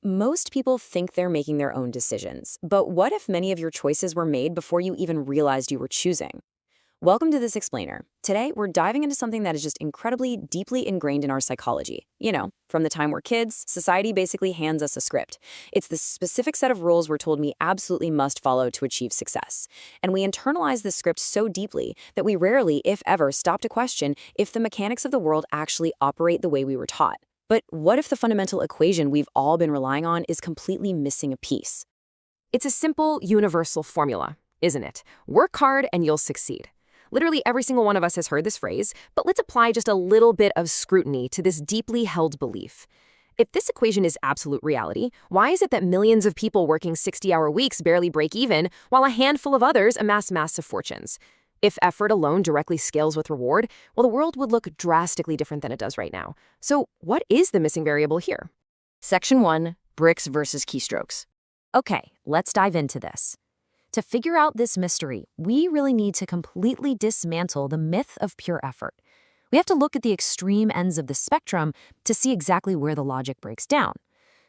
Most people think they're making their own decisions, but what if many of your choices were made before you even realized you were choosing? Welcome to This Explainer. Today, we're diving into something that is just incredibly deeply ingrained in our psychology. From the time we're kids, society basically hands us a script. It's the specific set of rules we're told we absolutely must follow to achieve success. And we internalize this script so deeply that we rarely, if ever, stop to question if the mechanics of the world actually operate the way we were taught. But what if the fundamental equation we've all been relying on is completely missing a piece? It's a simple, universal formula, isn't it? Work hard and you'll succeed. Literally every single one of us has heard this phrase, but let's apply just a little bit of scrutiny to this deeply held belief. If this equation is absolute reality, why is it that millions of people working 60-hour weeks barely break even, while a handful of others amass massive fortunes? If effort alone directly scales with reward, well, the world would look drastically different than it does right now. So what is the missing variable here? Section 1, Bricks versus Keystrokes. Okay, let's dive into this. To figure out this mystery, we really need to completely dismantle the myth of pure effort. We have to look at the extreme ends of the spectrum to see exactly where the logic breaks down.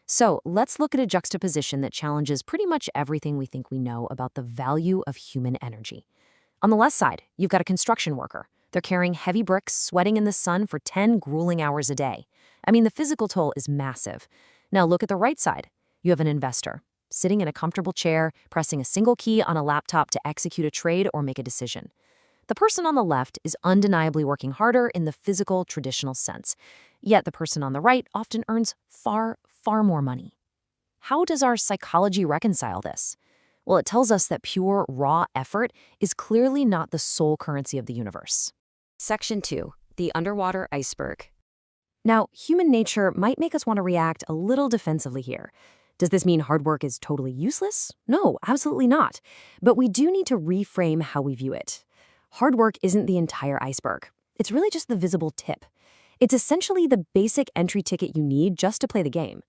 So let's look at a juxtaposition that challenges pretty much everything we think we know about the value of human energy. On the left side, you've got a construction worker. They're carrying heavy bricks, sweating in the sun for 10 grueling hours a day. I mean, the physical toll is massive. Now look at the right side. You have an investor, sitting in a comfortable chair, pressing a single key on a laptop to execute a trade or make a decision. The person on the left is undeniably working harder in the physical, traditional sense. Yet the person on the right often earns far, far more money. How does our psychology reconcile this? Well, it tells us that pure, raw effort is clearly not the sole currency of the universe. Section 2, the underwater iceberg. Now, human nature might make us want to react a little defensively here. Does this mean hard work is totally useless? No, absolutely not. But we do need to reframe how we view it. Hard work isn't the entire iceberg. It's really just the visible tip. It's essentially the basic entry ticket you need just to play the game.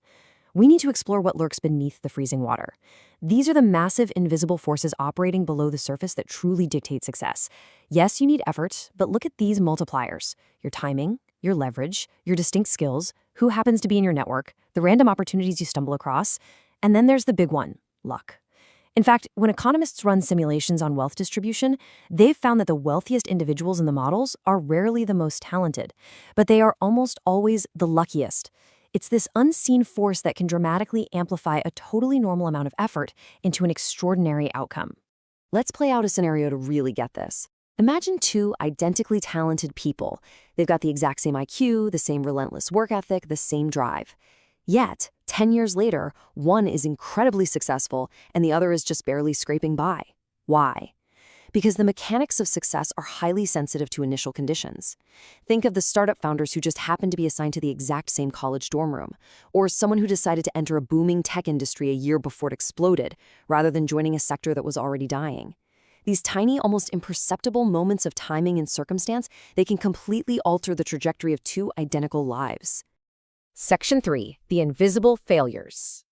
We need to explore what lurks beneath the freezing water. These are the massive invisible forces operating below the surface that truly dictate success. Yes, you need effort, but look at these multipliers: your timing, your leverage, your distinct skills, who happens to be in your network, the random opportunities you stumble across, and then there's the big one, luck. In fact, when economists run simulations on wealth distribution, they've found that the wealthiest individuals in the models are rarely the most talented, but they are almost always the luckiest. It's this unseen force that can dramatically amplify a totally normal amount of effort into an extraordinary outcome. Let's play out a scenario to really get this. Imagine two identically talented people. They've got the exact same IQ, the same relentless work ethic, the same drive. Yet, 10 years later, one is incredibly successful and the other is just barely scraping by. Why? Because the mechanics of success are highly sensitive to initial conditions. Think of the startup founders who just happened to be assigned to the exact same college dorm room, or someone who decided to enter a booming tech industry a year before it exploded, rather than joining a sector that was already dying. These tiny, almost imperceptible moments of timing and circumstance, they can completely alter the trajectory of two identical lives. Section 3, the invisible failures.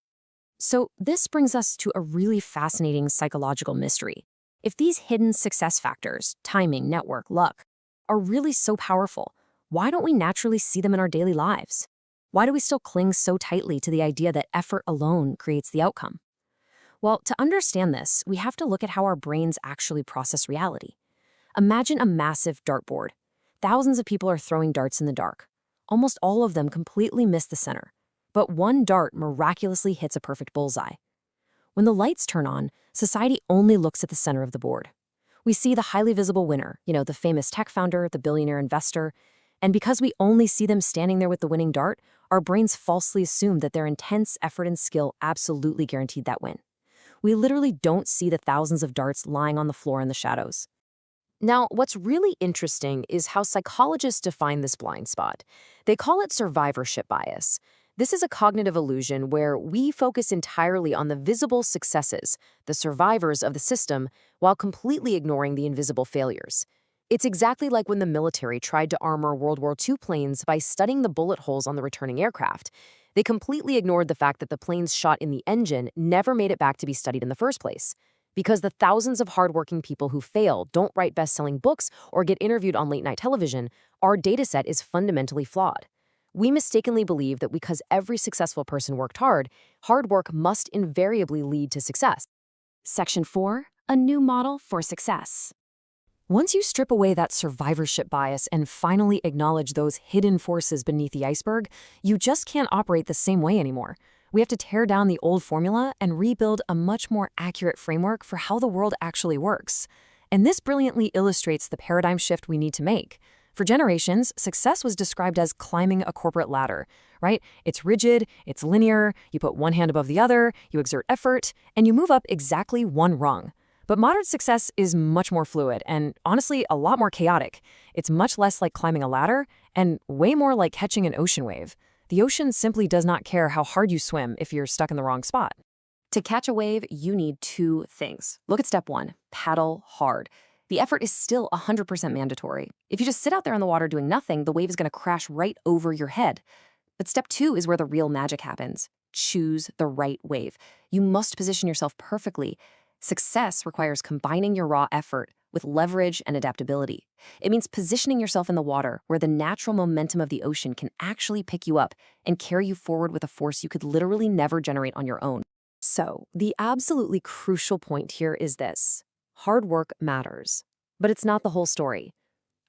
So this brings us to a really fascinating psychological mystery. If these hidden success factors, timing, network, luck, are really so powerful, why don't we naturally see them in our daily lives? Why do we still cling so tightly to the idea that effort alone creates the outcome? Well, to understand this, we have to look at how our brains actually process reality. Imagine a massive dartboard. Thousands of people are throwing darts in the dark. Almost all of them completely miss the center, but one dart miraculously hits a perfect bullseye. When the lights turn on, society only looks at the center of the board. We see the highly visible winner, the famous tech founder, the billionaire investor, and because we only see them standing there with the winning dart, our brains falsely assume that their intense effort and skill absolutely guaranteed that win. We literally don't see the thousands of darts lying on the floor in the shadows. Now, what's really interesting is how psychologists define this blind spot. They call it survivorship bias. This is a cognitive illusion where we focus entirely on the visible successes, the survivors of the system, while completely ignoring the invisible failures. It's exactly like when the military tried to armor World War II planes by studying the bullet holes on the returning aircraft. They completely ignored the fact that the planes shot in the engine never made it back to be studied in the first place. Because the thousands of hardworking people who fail don't write best-selling books or get interviewed on late-night television, our dataset is fundamentally flawed. We mistakenly believe that because every successful person worked hard, hard work must invariably lead to success. Section 4, a new model for success. Once you strip away that survivorship bias and finally acknowledge those hidden forces beneath the iceberg, you just can't operate the same way anymore. We have to tear down the old formula and rebuild a much more accurate framework for how the world actually works. And this brilliantly illustrates the paradigm shift we need to make. For generations, success was described as climbing a corporate ladder, right? It's rigid, it's linear, you put one hand above the other, you exert effort, and you move up exactly one rung. But modern success is much more fluid and, honestly, a lot more chaotic. It's much less like climbing a ladder and way more like catching an ocean wave. The ocean simply does not care how hard you swim if you're stuck in the wrong spot. To catch a wave, you need two things. Look at step 1, paddle hard. The effort is still 100% mandatory. If you just sit out there in the water doing nothing, the wave is going to crash right over your head. But step 2 is where the real magic happens. Choose the right wave. You must position yourself perfectly. Success requires combining your raw effort with leverage and adaptability. It means positioning yourself in the water where the natural momentum of the ocean can actually pick you up and carry you forward with a force you could literally never generate on your own. So, the absolutely crucial point here is this. Hard work matters, but it's not the whole story.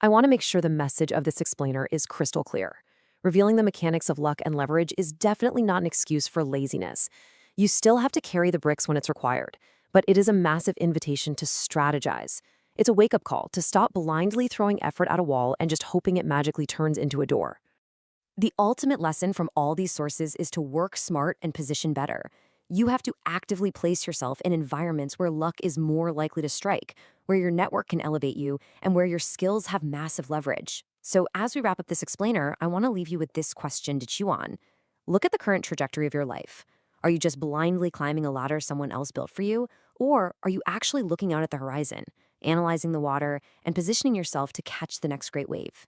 I want to make sure the message of this explainer is crystal clear. Revealing the mechanics of luck and leverage is definitely not an excuse for laziness. You still have to carry the bricks when it's required, but it is a massive invitation to strategize. It's a wake-up call to stop blindly throwing effort at a wall and just hoping it magically turns into a door. The ultimate lesson from all these sources is to work smart and position better. You have to actively place yourself in environments where luck is more likely to strike, where your network can elevate you, and where your skills have massive leverage. So as we wrap up this explainer, I want to leave you with this question to chew on. Look at the current trajectory of your life. Are you just blindly climbing a ladder someone else built for you? Or are you actually looking out at the horizon, analyzing the water, and positioning yourself to catch the next great wave?